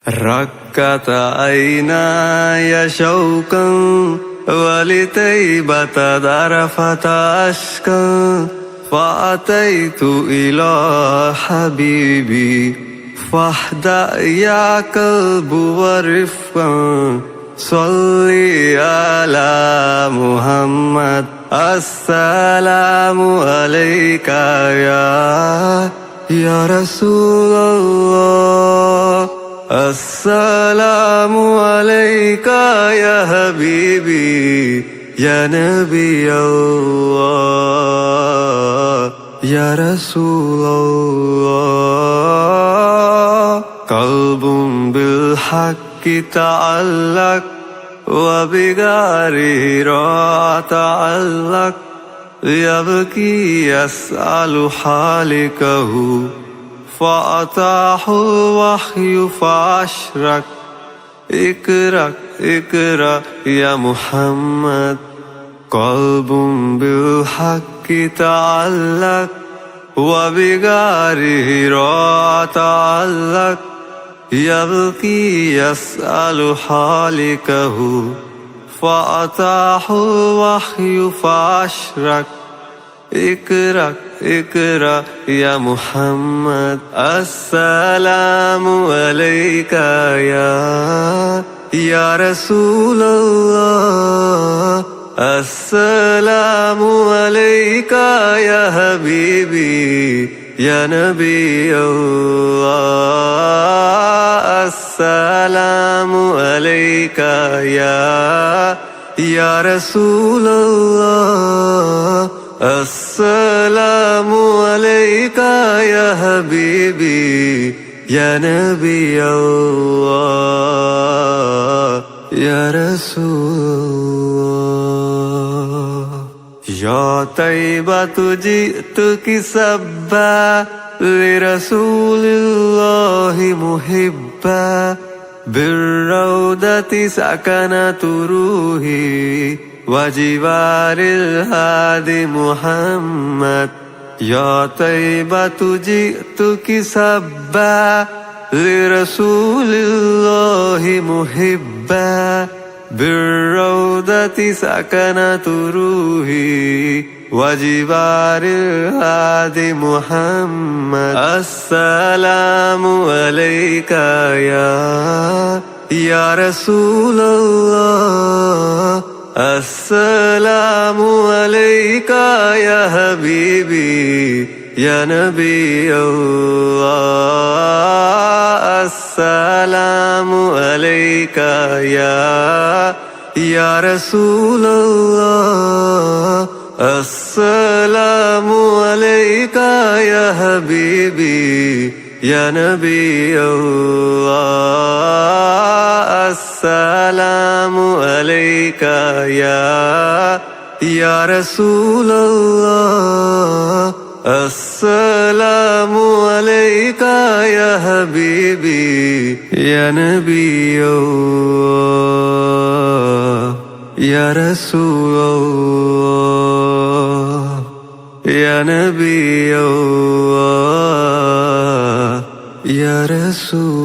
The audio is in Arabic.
ركت عيناي شوقا ولطيبة ذرفت أشكا فأتيت إلى حبيبي فاهدأ يا قلب ورفقا صلي على محمد السلام عليك يا رسول الله السلام عليك يا حبيبي يا نبي الله يا رسول الله قلب بالحق تعلق وبغيره تعلق يبكي يسأل حالكه فأتاه الوحي فأشرق اقرأ اقرأ يا محمد قلب بالحق تعلق وبغيره تعلق يبكي يسأل حالكه فأتاه الوحي فأشرق اقرأ اقرأ يا محمد السلام عليك يا رسول الله السلام عليك يا حبيبي يا نبي الله السلام عليك يا رسول الله السلام عليك يا حبيبي يا نبي الله يا رسول الله يا طيبة جئتك سبا لرسول الله محبا بالروضة سكنت روحي وجوار الهادي محمد يا طيبة جئتك سبا لرسول الله محبا بالروضة سكنت روحي وجوار الهادي محمد السلام عليك يا رسول الله السلام عليك يا حبيبي يا نبي الله السلام عليك يا رسول الله السلام عليك يا حبيبي يا نبي الله السلام عليك يا رسول الله السلام عليك يا حبيبي يا نبي الله يا رسول الله يا نبي الله يا رسول